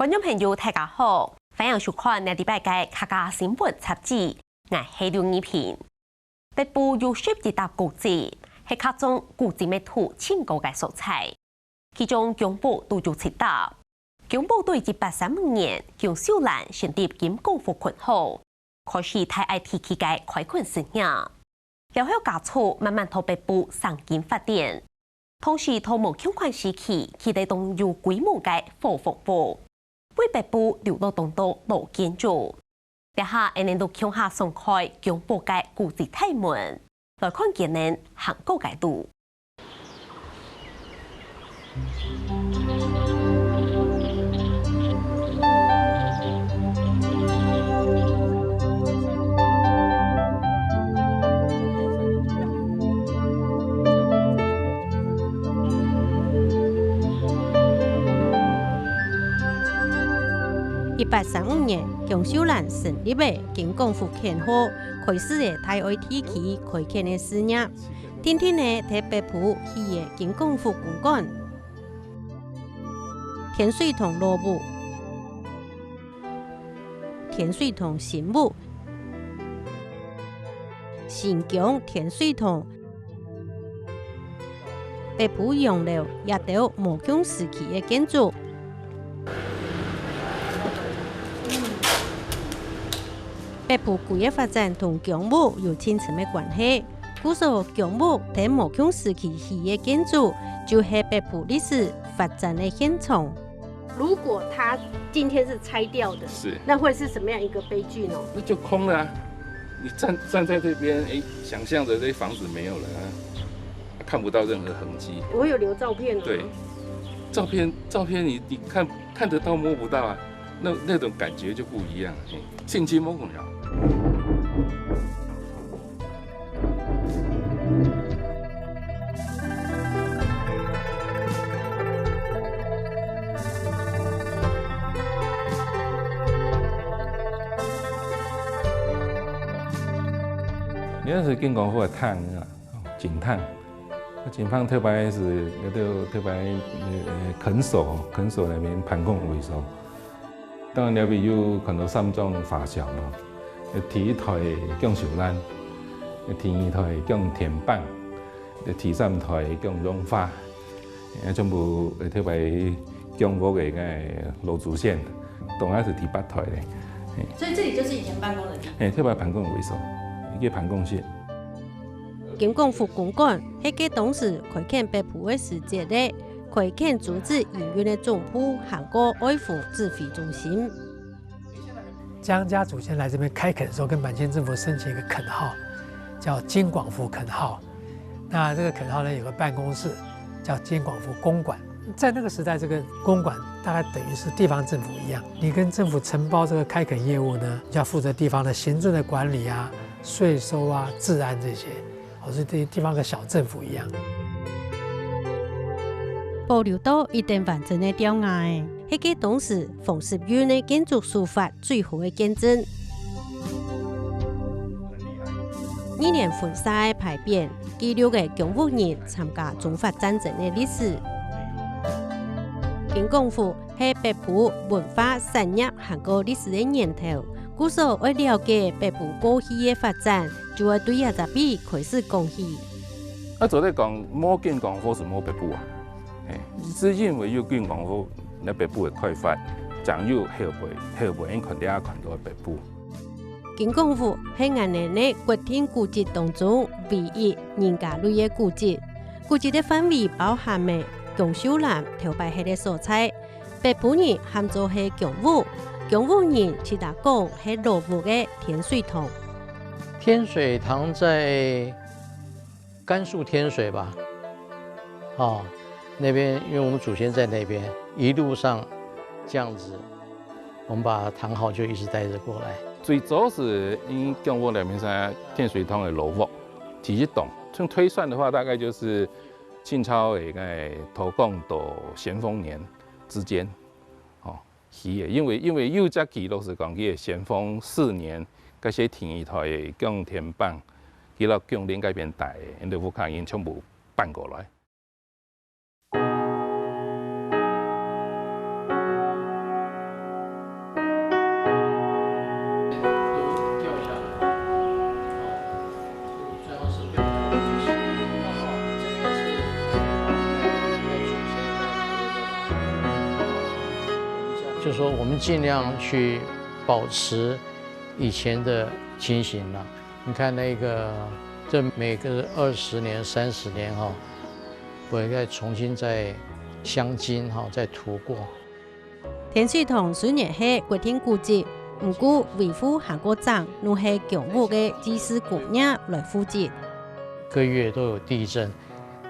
观众朋友，大家好，欢迎收看呢礼拜嘅客家新闻杂志，我係刘二平。北部有11笪古蹟，係各種古蹟嘅土千個嘅素材，其中姜埔都有7笪。姜埔對1835年姜秀蘭成立金光府群後，開始大愛提起嘅開墾生涯，然後加速慢慢到北部上京發展。同時，到無共款時期，佢哋都有規模嘅火服務，為北部留落東道老建築。一下一年都向下鬆開姜埔嘅古蹟大門，來看今年韓國嘅路。1835年，姜秀蘭成立嘅金光府群後，開始嘅大愛提起開墾嘅事業。天天嘅喺北部起嘅金光府公館、天水堂老母、天水堂新母、新疆天水堂，北部洋樓也到無共時期嘅建築。北部工業發展同姜埔有親情嘅關係，故所姜埔喺無共時期起嘅建築，就係北部歷史發展嘅現場。如果它今天是拆掉的，是，那會是什麼樣一個悲劇呢？那就空了啊！你站在這邊，哎，想象着這房子沒有了啊，看不到任何痕跡。我有留照片。對，照片你看得到摸不到啊，那種感覺就不一樣。信息模糊了。你那是金光府的炭啊，井炭。井炭特別是特別墾首那邊盤工為數。當然了，比有可能3種發酵嘛。第一台姜秀蘭，第二台姜田蚌，第三台姜榮發，全部特別姜國嘅老祖先，當然是第8台咧。所以這裡就是以前辦公的地。特別盤工為數，一個盤工線。金光府公館係個當時開墾北部嘅時節咧，開墾組織營運的總部韓國愛護指揮中心。姜家祖先來這邊開墾的時候，跟滿清政府申請一個墾號，叫金廣府墾號。那這個墾號呢，有個辦公室，叫金廣府公館。在那個時代，這個公館大概等於是地方政府一樣，你跟政府承包這個開墾業務呢，就要負責地方的行政的管理啊、稅收啊、治安這些，好似對地方的小政府一樣。保留到一定完整的雕崖，係個當時風十院的建築手法最好的見證。2年婚紗牌匾記錄嘅姜埔人參加中法戰爭的歷史。金光府係北部文化產業韓國歷史的源頭，故所為了解北部過去的發展，就會對這筆開始講起。昨天講摸金光府是摸北部啊。是因為有金光府喺北部嘅開發，將有後背因群啲啊群到北部。金光府係我哋嘅國定古蹟當中唯一人家類嘅古蹟。古蹟嘅範圍包含嘅姜秀蘭頭擺係嘅所在，北部人喊做係姜武，姜武人其他講係羅武嘅天水堂。天水堂在甘肅天水吧？哦。那邊，因為我們祖先在那邊，一路上這樣子，我們把堂號就一直帶着過來。最早是因姜埔那邊上天水堂的老屋第一棟，從推算的話，大概就是清朝嘅投降到咸豐年之間，哦，起嘅。因為有隻記錄是講佢咸豐4年，嗰些第一台姜田蚌，佢到姜嶺嗰邊帶，因為武漢人全部搬過來。就是说我们尽量去保持以前的情形了。你看那个，这每个20年、30年哈，我应该重新再镶金哈，再涂过。天水堂虽然是国定古迹，不过维护韩国长都是强武的技师工人来负责。个月都有地震，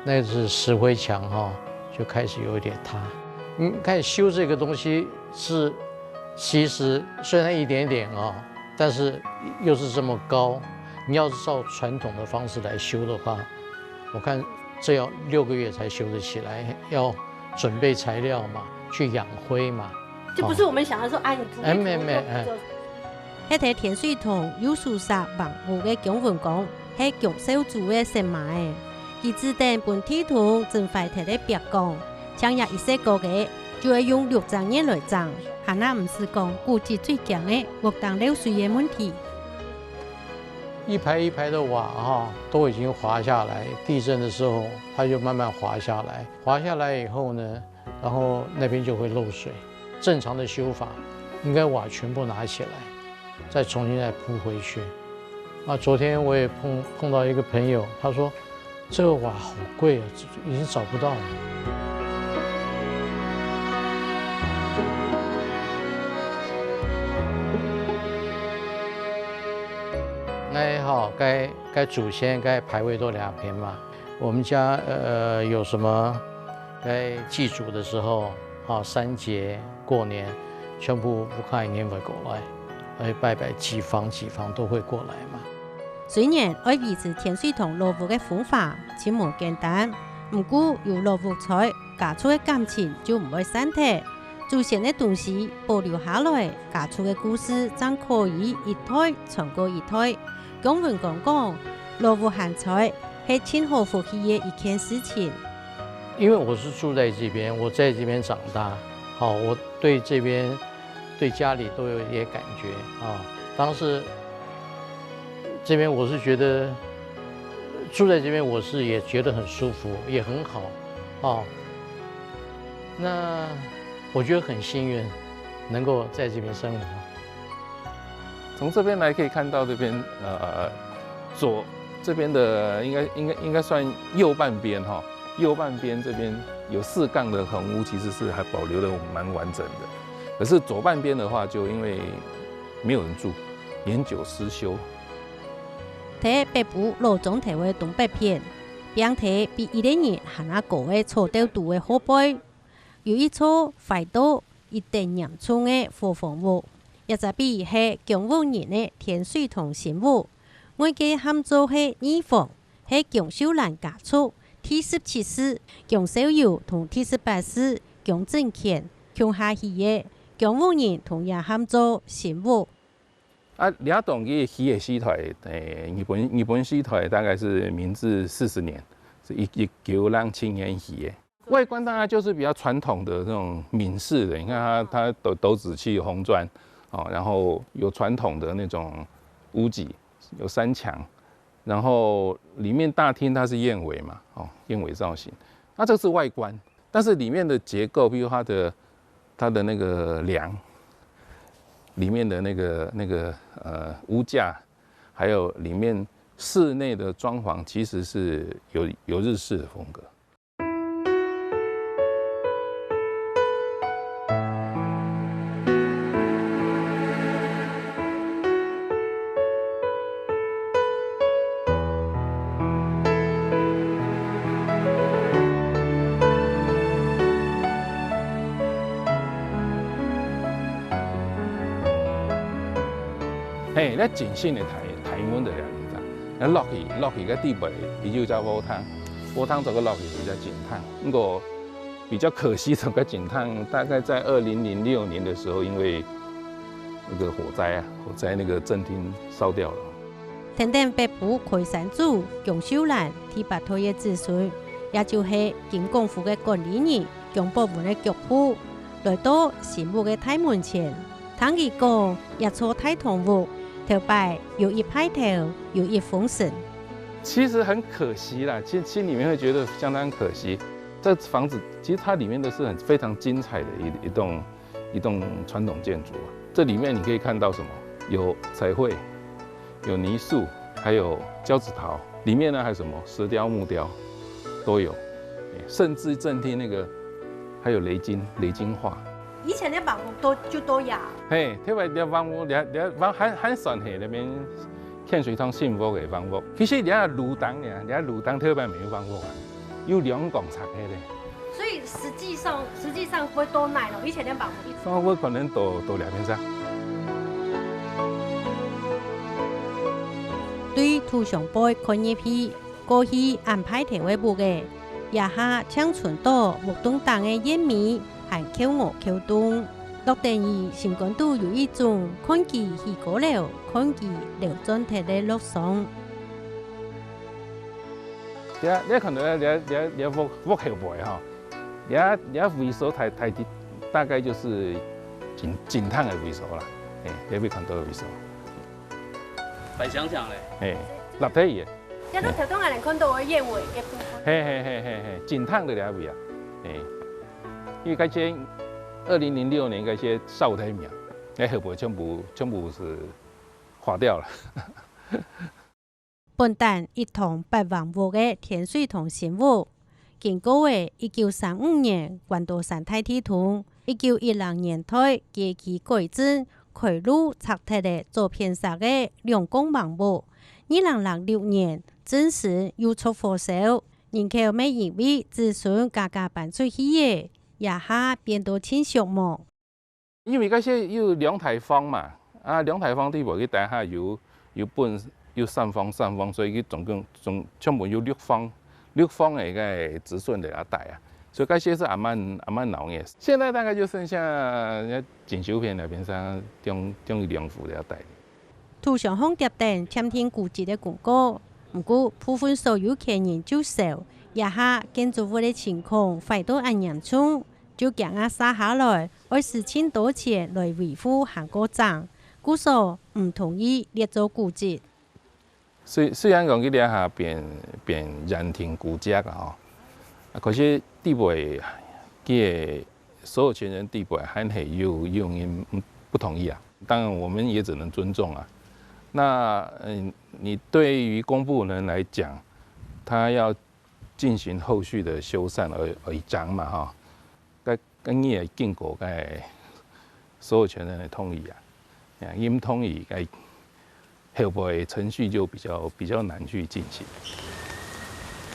那是石灰墙哈，就开始有一点塌。你开始修这个东西是，其实虽然一点点啊，但是又是这么高，你要是照传统的方式来修的话，我看这要6个月才修得起来，要准备材料嘛，去养灰嘛。就不是我们想的说，哎，你涂一涂就。迄个天水堂有树杀万户的姜文公，是姜少主的神马诶。佢指定本体堂正快摕咧白讲，像也一些高嘅，就会用6张年来涨，还那唔是讲估计最强的活动流水嘅问题。一排一排的瓦哈都已经滑下来，地震的时候它就慢慢滑下来，滑下来以后呢，然后那边就会漏水。正常的修法，应该瓦全部拿起来，再重新再铺回去。啊，昨天我也碰到一个朋友，他说这个瓦好贵啊，已经找不到了。那好，该祖先该牌位都2篇嘛。我们家有什么该祭祖的时候。3节过年，全部武汉人会过来，而拜拜几房都会过来嘛。虽然爱维持天水堂落户的方法真无简单，不过有落户在，家族的感情就唔会散脱。祖先的东西保留下来，家族的故事将可以一代传过一代。姜文公讲，落户汉菜是挺好福气的一件事情。因为我是住在这边，我在这边长大，好，我对这边、对家里都有一些感觉啊。当时这边我是觉得住在这边，我是也觉得很舒服，也很好，哦。那我觉得很幸运，能够在这边生活。从这边来可以看到这边左这边的应该算右半边哈。右半边这边有4杠的横屋，其实是还保留的蛮完整的。可是左半边的话，就因为没有人住，年久失修。睇北部罗总提的东北片，并睇比1年还那高的草豆度的后背，有一处快到一定严重的火房屋，一只比是姜武人的天水堂新屋，我嘅喊做是2房，是姜秀兰家族。第17世姜少友同第18世姜正乾共下起嘅姜武人同样喊做新屋。两栋嘅起的时台，日本时台大概是明治40年，是1907年起的。外观当然就是比较传统的那种闽式的，你看它斗子漆红砖，哦，然后有传统的那种屋脊，有3墙。然后里面大厅它是燕尾嘛，哦，燕尾造型。那这个是外观，但是里面的结构，比如它的那个梁，里面的那个屋架，还有里面室内的装潢，其实是有日式的风格。嘿，那真正的台湾的料理咋？那落去个地位，伊就叫煲汤，煲汤这个落去比较紧烫。不过比较可惜，这个紧烫大概在2006年的时候，因为那个火灾那个正厅烧掉了。天顶北部开山主姜秀兰第8代的子孙，也就是金公府的管理人姜宝文的脚步，来到新屋的大门前，听伊讲一座大堂屋。头摆有一派头，有一封神。其实很可惜啦，心里面会觉得相当可惜。这房子其实它里面的是非常精彩的一栋传统建筑。这里面你可以看到什么？有彩绘，有泥塑，还有胶子陶。里面呢还有什么石雕、木雕都有，甚至正厅那个还有雷金画。以前的房屋都有。嘿，特别啲房屋，很算系那边天水塘幸福的房屋。其实你睇路灯呀，你睇路灯特别没有房屋啊，有两拱拆开的。所以实际上不会多耐了。以前的房屋，房屋可能多2边山。对图上辈看入去，过去安排提位部嘅，也下抢存到木洞档嘅烟米，还扣我扣洞。落定义情感都有一种看见起过了，看见流转体的路上。你看到你屋后背哈，你维修太低，大概就是警探的维修啦，你会看到的维修。白想想嘞，立体嘅。一到头东还能看到嘅烟味嘅部分。嘿，警探的两位啊，因为嗰些2006年嗰些少体苗，后背全部是化掉了。本蛋一同8万户嘅天水塘新屋，經過嘅1935年關渡山大地圖，1910年代階期改建，開路拆鐵嘅左片上嘅兩公房屋，2006年正式又出貨售，人口每因為子孫家搬出去嘅，也下變到千數望。因為嗰些有兩台房嘛，兩台房地部佢底下有3房，所以佢總共有6房嘅個子孫嚟一帶啊，所以嗰些是還蠻老嘅。現在大概就剩下錦繡片那邊上中2戶嚟一帶。圖上空貼定添添古蹟嘅廣告，不過部分所有權人就少，也下建築物嘅情況快到按嚴重，就夾硬殺下來，2000多錢來維護行過站，故所唔同意列做古蹟。雖然講佢哋下變人庭古蹟啊，可是地位嘅所有權人地位還係有人不同意啊。當然我們也只能尊重啊。那你對於公部人來講，他要進行後續的修繕而講嘛哈，跟你也經過嘅所有權人的同意啊，因同意嘅。後背程序就比較難去進行。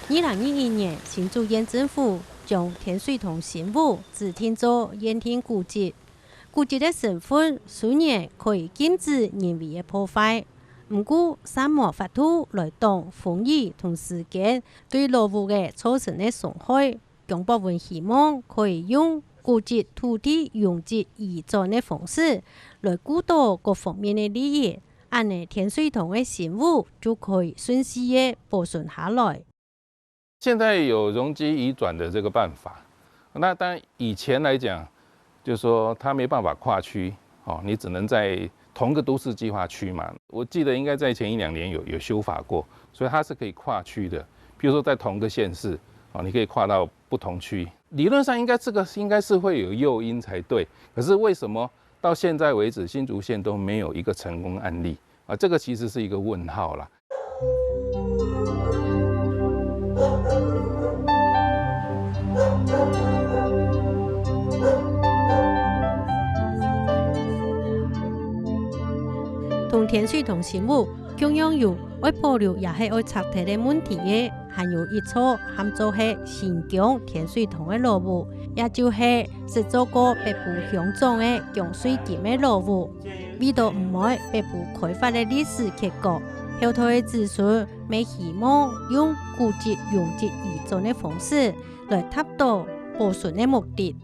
2011年，新竹縣政府將天水塘新屋指定做縣庭古蹟。古蹟的身份雖然可以禁止人為的破壞，不過三毛法度來擋風雨同時間對老屋嘅造成的損害。江博文希望可以用古蹟土地用地移轉的方式來顧到各方面的利益。按呢天水塘的新屋就可以順勢的保存下來。現在有容積移轉的這個辦法，那當然以前來講，就是說它沒辦法跨區，你只能在同個都市計劃區嘛。我記得應該在前1-2年有修法過，所以它是可以跨區的。譬如說在同個縣市，你可以跨到不同區。理論上應該這個應該是會有誘因才對，可是為什麼到現在為止，新竹縣都沒有一個成功案例啊？這個其實是一個問號啦。同天水塘新屋同樣有愛保留也係愛拆體的問題嘅，還有一處喊做係新疆天水塘的老屋，也就是是做過北部鄉種的江水金的老屋，為到唔愛北部開發的歷史結構，後頭的子孫未希望用古蹟用地移轉的方式來達到保存的目的。